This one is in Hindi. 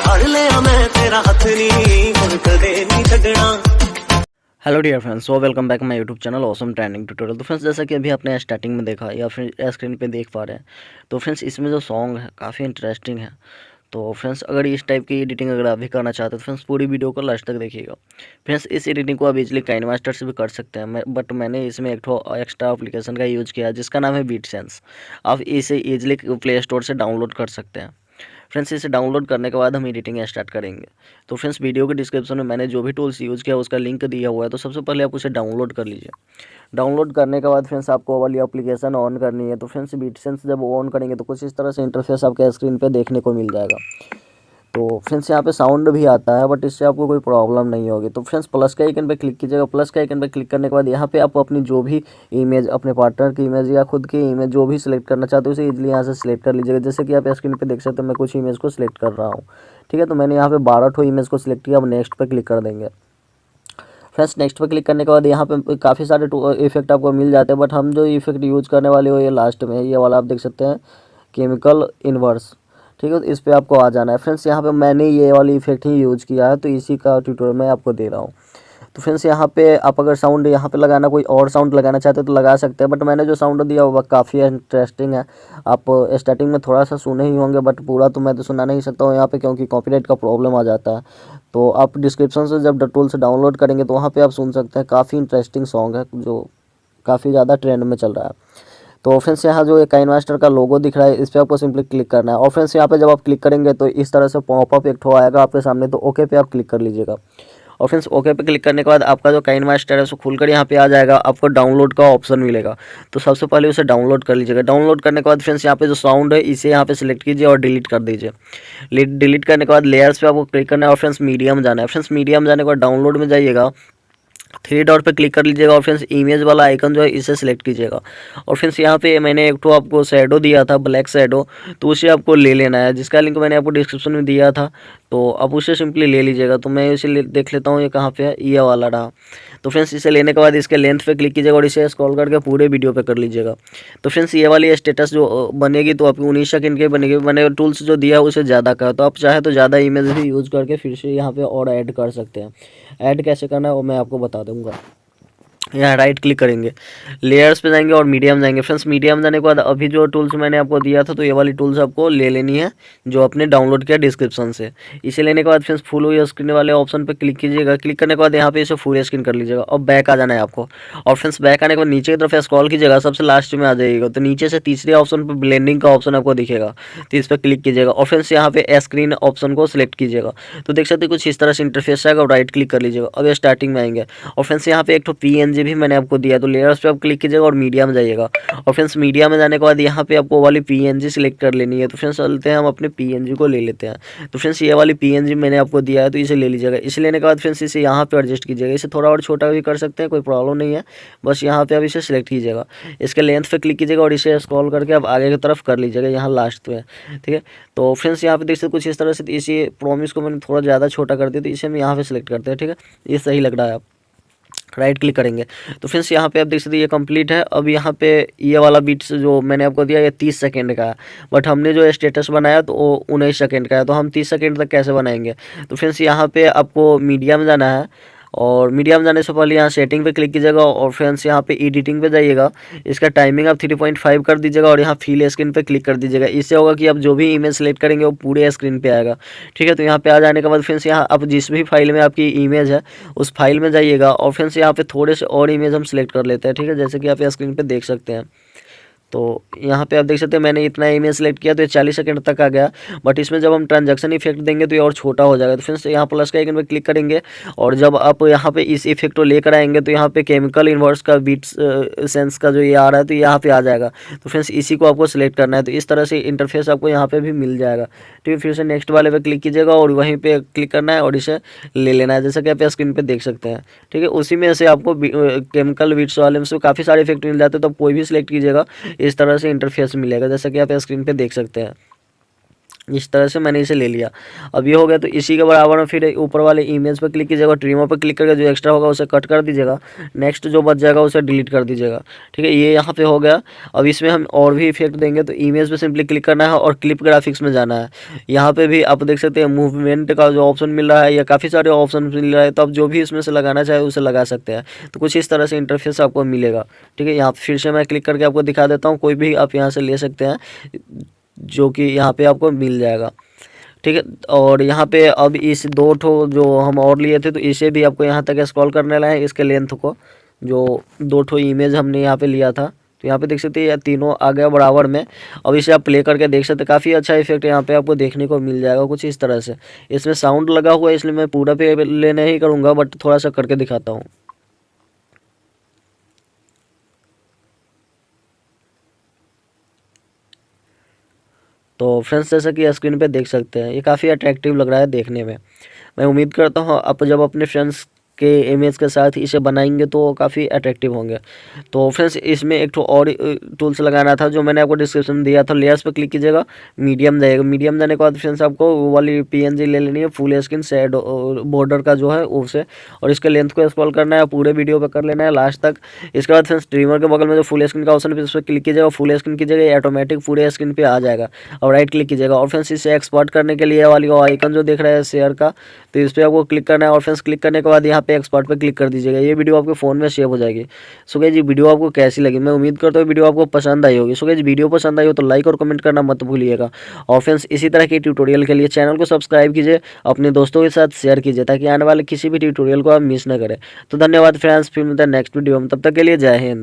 फड़ लिया मैं तेरा हथ नहीं हुण कदे नहीं छड्डना। Hello dear friends, so welcome back my YouTube channel awesome trending tutorial. तो फ्रेंड्स, जैसा कि अभी आपने स्टार्टिंग में देखा या फिर स्क्रीन पे देख पा रहे हैं, तो फ्रेंड्स इसमें जो सॉन्ग है काफ़ी इंटरेस्टिंग है। तो फ्रेंड्स, अगर इस टाइप की एडिटिंग अगर आप भी करना चाहते हो तो फ्रेंड्स पूरी वीडियो को लास्ट तक देखिएगा। फ्रेंड्स, इस एडिटिंग को आप इजीली काइनमास्टर से भी कर सकते हैं, बट मैंने इसमें एक एक्स्ट्रा एप्लीकेशन का यूज़ किया है जिसका नाम है बीट सेंस। आप इसे ईजिली प्ले स्टोर से डाउनलोड कर सकते हैं। फ्रेंड्स, इसे डाउनलोड करने के बाद हम एडिटिंग स्टार्ट करेंगे। तो फ्रेंड्स, वीडियो के डिस्क्रिप्शन में मैंने जो भी टूल्स यूज़ किया उसका लिंक दिया हुआ है, तो सबसे पहले आप उसे डाउनलोड कर लीजिए। डाउनलोड करने के बाद फ्रेंड्स आपको वाली एप्लीकेशन ऑन करनी है। तो फ्रेंड्स, बीट सेंस जब ऑन करेंगे तो कुछ इस तरह से इंटरफेस आपके स्क्रीन पे देखने को मिल जाएगा। तो फ्रेंड्स, यहाँ पे साउंड भी आता है, बट इससे आपको कोई प्रॉब्लम नहीं होगी। तो फ्रेंड्स, प्लस के आइकन पे क्लिक कीजिएगा। प्लस के आइकन पे क्लिक करने के बाद यहाँ पे आप अपनी जो भी इमेज, अपने पार्टनर की इमेज या खुद की इमेज जो भी सिलेक्ट करना चाहते हो उसे इजीली यहाँ से सिलेक्ट कर लीजिएगा। जैसे कि आप स्क्रीन पे देख सकते हो, मैं कुछ इमेज को सिलेक्ट कर रहा हूँ। ठीक है, तो मैंने यहाँ पे 12 ठो इमेज को सिलेक्ट किया। अब नेक्स्ट पे क्लिक कर देंगे। फ्रेंड्स, नेक्स्ट पे क्लिक करने के बाद यहाँ पे काफ़ी सारे इफेक्ट आपको मिल जाते हैं, बट हम जो इफेक्ट यूज़ करने वाले हो ये लास्ट में है। ये वाला आप देख सकते हैं, केमिकल इन्वर्स। ठीक है, तो इस पे आपको आ जाना है। फ्रेंड्स, यहाँ पे मैंने ये वाली इफेक्ट ही यूज़ किया है, तो इसी का ट्यूटोरियल मैं आपको दे रहा हूँ। तो फ्रेंड्स, यहाँ पे आप अगर साउंड यहाँ पे लगाना, कोई और साउंड लगाना चाहते हो तो लगा सकते हैं, बट मैंने जो साउंड दिया वो काफ़ी इंटरेस्टिंग है। आप स्टार्टिंग में थोड़ा सा सुने ही होंगे, बट पूरा तो मैं तो सुना नहीं सकता हूँ यहाँ पे, क्योंकि कॉपीराइट का प्रॉब्लम आ जाता है। तो आप डिस्क्रिप्शन से जब टूल से डाउनलोड करेंगे तो वहाँ पर आप सुन सकते हैं। काफ़ी इंटरेस्टिंग सॉन्ग है जो काफ़ी ज़्यादा ट्रेंड में चल रहा है। तो फ्रेंड्स, यहाँ जो काइनमास्टर का लोगो दिख रहा है इस पर आपको सिंपली क्लिक करना है। और फ्रेंड्स, यहाँ पे जब आप क्लिक करेंगे तो इस तरह से पॉपअप एक ठो आएगा आपके सामने, तो ओके पे आप क्लिक कर लीजिएगा। और फ्रेंड्स, ओके पे क्लिक करने के बाद आपका जो काइनमास्टर है उसको खुलकर यहाँ पे आ जाएगा। आपको डाउनलोड का ऑप्शन मिलेगा, तो सबसे पहले उसे डाउनलोड कर लीजिएगा। डाउनलोड करने के बाद फ्रेंड्स, यहाँ पे जो साउंड है इसे यहाँ पे सिलेक्ट कीजिए और डिलीट कर दीजिए। डिलीट करने के बाद लेयर्स पे आपको क्लिक करना है और फ्रेंड्स मीडियम जाना है। फ्रेंड्स, मीडियम जाने के बाद डाउनलोड में जाइएगा, 3 डॉट पे क्लिक कर लीजिएगा और फ्रेंड्स इमेज वाला आइकन जो है इसे सिलेक्ट कीजिएगा। और फ्रेंड्स, यहाँ पे मैंने एक तो आपको शैडो दिया था, ब्लैक शैडो, तो उसे आपको ले लेना है, जिसका लिंक मैंने आपको डिस्क्रिप्शन में दिया था। तो आप उसे सिंपली ले लीजिएगा। तो मैं इसे देख लेता हूँ ये कहाँ पे है, ये वाला रहा। तो फ्रेंड्स, इसे लेने के बाद इसके लेंथ पे क्लिक कीजिएगा और इसे स्क्रॉल करके पूरे वीडियो पे कर लीजिएगा। तो फ्रेंड्स, ये वाली स्टेटस जो बनेगी तो आपकी 19 सेकंड की बनेगी। मैंने टूल्स जो दिया है उसे ज़्यादा का, तो आप चाहे तो ज़्यादा इमेज भी यूज़ करके फिर से यहाँ पे और ऐड कर सकते हैं। ऐड कैसे करना है वो मैं आपको बता दूँगा। यहाँ राइट क्लिक करेंगे, लेयर्स पे जाएंगे और मीडियम जाएंगे। फ्रेंड्स, मीडियम जाने के बाद अभी जो टूल्स मैंने आपको दिया था तो ये वाली टूल्स आपको ले लेनी है जो आपने डाउनलोड किया डिस्क्रिप्शन से। इसे लेने के बाद फ्रेंड्स फुल हुई स्क्रीन वाले ऑप्शन पे क्लिक कीजिएगा। क्लिक करने के बाद यहाँ पे इसे फुल स्क्रीन कर लीजिएगा और बैक आ जाना है आपको। और फ्रेंड्स, बैक आने के बाद नीचे की तरफ स्क्रॉल कीजिएगा, सबसे लास्ट में आ जाइएगा। तो नीचे से तीसरे ऑप्शन पर ब्लेंडिंग का ऑप्शन आपको दिखेगा, तो इस पर क्लिक कीजिएगा और फ्रेंड्स यहाँ पे स्क्रीन ऑप्शन को सिलेक्ट कीजिएगा। तो देख सकते कुछ इस तरह से इंटरफेस आएगा और राइट क्लिक कर लीजिएगा। अब स्टार्टिंग में आएंगे और फ्रेंड्स यहाँ पे एक तो PNG भी मैंने आपको दिया, तो लेयर्स पे आप क्लिक कीजिएगा और मीडिया में जाइएगा। और फ्रेंड्स, मीडिया में जाने के बाद यहाँ पे आपको वाली PNG सिलेक्ट कर लेनी है। तो फ्रेंड्स, चलते हैं हम अपने PNG को ले लेते हैं। तो फ्रेंड्स, ये वाली PNG मैंने आपको दिया है, तो इसे ले लीजिएगा। इसे लेने के बाद फ्रेंड्स इसे यहाँ पे एडजस्ट कीजिएगा। इसे थोड़ा और छोटा भी कर सकते हैं, कोई प्रॉब्लम नहीं है। बस यहाँ पे आप इसे सिलेक्ट कीजिएगा, इसके लेंथ पे क्लिक कीजिएगा और इसे स्क्रॉल करके आप आगे की तरफ कर लीजिएगा, यहाँ लास्ट पे। ठीक है, तो फ्रेंड्स यहाँ पे देख सकते कुछ इस तरह से। इसी प्रोमिस को मैंने थोड़ा ज़्यादा छोटा कर दिया, तो इसे हम यहाँ पे सिलेक्ट करते हैं। ठीक है, ये सही लग रहा है। आप राइट क्लिक करेंगे तो फ्रेंड्स यहाँ पे आप देख सकते हैं ये कंप्लीट है। अब यहाँ पे ये वाला बीट्स जो मैंने आपको दिया ये 30 सेकंड का है, बट हमने जो स्टेटस बनाया तो वो 19 सेकंड का है। तो हम 30 सेकंड तक कैसे बनाएंगे? तो फ्रेंड्स, यहाँ पे आपको मीडियम जाना है और मीडियम जाने से पहले यहाँ सेटिंग पे क्लिक कीजिएगा और फ्रेंड्स यहाँ पे एडिटिंग पे जाइएगा। इसका टाइमिंग आप 3.5 कर दीजिएगा और यहाँ फील स्क्रीन पे क्लिक कर दीजिएगा। इससे होगा कि आप जो भी इमेज सेलेक्ट करेंगे वो पूरे स्क्रीन पे आएगा। ठीक है, तो यहाँ पे आ जाने के बाद फ्रेंड्स यहाँ आप जिस भी फाइल में आपकी इमेज है उस फाइल में जाइएगा और फ्रेंड्स यहाँ पे थोड़े से और इमेज हम सिलेक्ट कर लेते हैं। ठीक है, जैसे कि आप स्क्रीन पर देख सकते हैं। तो यहाँ पे आप देख सकते हैं मैंने इतना इमेज सेलेक्ट किया तो ये 40 सेकंड तक आ गया, बट इसमें जब हम ट्रांजैक्शन इफेक्ट देंगे तो ये और छोटा हो जाएगा। तो फ्रेंड्स यहाँ प्लस का आइकन पे क्लिक करेंगे और जब आप यहाँ पे इस इफेक्ट को लेकर आएंगे तो यहाँ पे केमिकल इन्वर्स का बीट्स सेंस का जो ये आ रहा है तो यहाँ पे आ जाएगा। तो फ्रेंड्स इसी को आपको सिलेक्ट करना है। तो इस तरह से इंटरफेस आपको यहाँ पे भी मिल जाएगा। ठीक है, फिर से नेक्स्ट वाले पे क्लिक कीजिएगा और वहीं पे क्लिक करना है और इसे ले लेना है, जैसा कि आप स्क्रीन पे देख सकते हैं। ठीक है, उसी में से आपको केमिकल बीट्स वाले में से काफ़ी सारे इफेक्ट मिल जाते हैं, तो आप कोई भी सिलेक्ट कीजिएगा, इस तरह से इंटरफेस मिलेगा, जैसा कि आप स्क्रीन पे देख सकते हैं। इस तरह से मैंने इसे ले लिया। अब ये हो गया, तो इसी के बराबर में फिर ऊपर वाले इमेज पर क्लिक कीजिएगा, ट्रिमर पर क्लिक करके जो एक्स्ट्रा होगा उसे कट कर दीजिएगा। नेक्स्ट जो बच जाएगा उसे डिलीट कर दीजिएगा। ठीक है, ये यहाँ पे हो गया। अब इसमें हम और भी इफेक्ट देंगे, तो इमेज पे सिंपली क्लिक करना है और क्लिप ग्राफिक्स में जाना है। यहाँ पे भी आप देख सकते हैं मूवमेंट का जो ऑप्शन मिल रहा है या काफ़ी सारे ऑप्शन मिल रहा है, तो आप जो भी इसमें से लगाना चाहे उसे लगा सकते हैं। तो कुछ इस तरह से इंटरफेस आपको मिलेगा। ठीक है, यहाँ फिर से मैं क्लिक करके आपको दिखा देता हूँ, कोई भी आप यहाँ से ले सकते हैं जो कि यहाँ पे आपको मिल जाएगा। ठीक है, और यहाँ पे अब इस दो ठो जो हम और लिए थे, तो इसे भी आपको यहाँ तक स्क्रॉल करने वाला है, इसके लेंथ को, जो दो ठो इमेज हमने यहाँ पे लिया था। तो यहाँ पे देख सकते हैं ये तीनों आ गया बराबर में। अब इसे आप प्ले करके देख सकते हैं, काफ़ी अच्छा इफेक्ट यहाँ पे आपको देखने को मिल जाएगा कुछ इस तरह से। इसमें साउंड लगा हुआ है, इसलिए मैं पूरा पे ले नहीं करूँगा, बट थोड़ा सा करके दिखाता हूँ। तो फ्रेंड्स, जैसा कि स्क्रीन पे देख सकते हैं, ये काफ़ी अट्रैक्टिव लग रहा है देखने में। मैं उम्मीद करता हूँ आप जब अपने फ्रेंड्स के इमेज के साथ इसे बनाएंगे तो काफ़ी अट्रैक्टिव होंगे। तो फ्रेंड्स, इसमें एक तो और टूल्स लगाना था जो मैंने आपको डिस्क्रिप्शन में दिया था। लेयर्स पे क्लिक कीजिएगा, मीडियम जाएगा। मीडियम जाने के बाद फ्रेंड्स आपको वो वाली पीएनजी ले लेनी है, फुल स्क्रीन शेड बॉर्डर का जो है उसे, और इसके लेंथ को स्क्रॉल करना है, पूरे वीडियो पे कर लेना है लास्ट तक। इसके बाद फ्रेंड्स ट्रिमर के बगल में जो फुल स्क्रीन का ऑप्शन है उस पर क्लिक कीजिएगा, फुल स्क्रीन कीजिएगा, ऑटोमेटिक पूरे स्क्रीन पे आ जाएगा। और राइट क्लिक कीजिएगा, और फ्रेंड्स इसे एक्सपोर्ट करने के लिए वाली आइकन जो दिख रहा है शेयर का, तो इस पर आपको क्लिक करना है। और फ्रेंड्स क्लिक करने के बाद यहाँ पे एक्सपोर्ट पे क्लिक कर दीजिएगा, ये वीडियो आपके फ़ोन में सेव हो जाएगी। सो गाइस, जी वीडियो आपको कैसी लगी, मैं उम्मीद करता हूँ वीडियो आपको पसंद आई होगी। सो गाइस, वीडियो पसंद आई हो तो लाइक और कमेंट करना मत भूलिएगा। और फ्रेंड्स, इसी तरह के ट्यूटोरियल के लिए चैनल को सब्सक्राइब कीजिए, अपने दोस्तों के साथ शेयर कीजिए, ताकि आने वाले किसी भी ट्यूटोरियल को आप मिस ना करें। तो धन्यवाद फ्रेंड्स, फिर मिलता है नेक्स्ट वीडियो में, तब तक के लिए जय हिंद।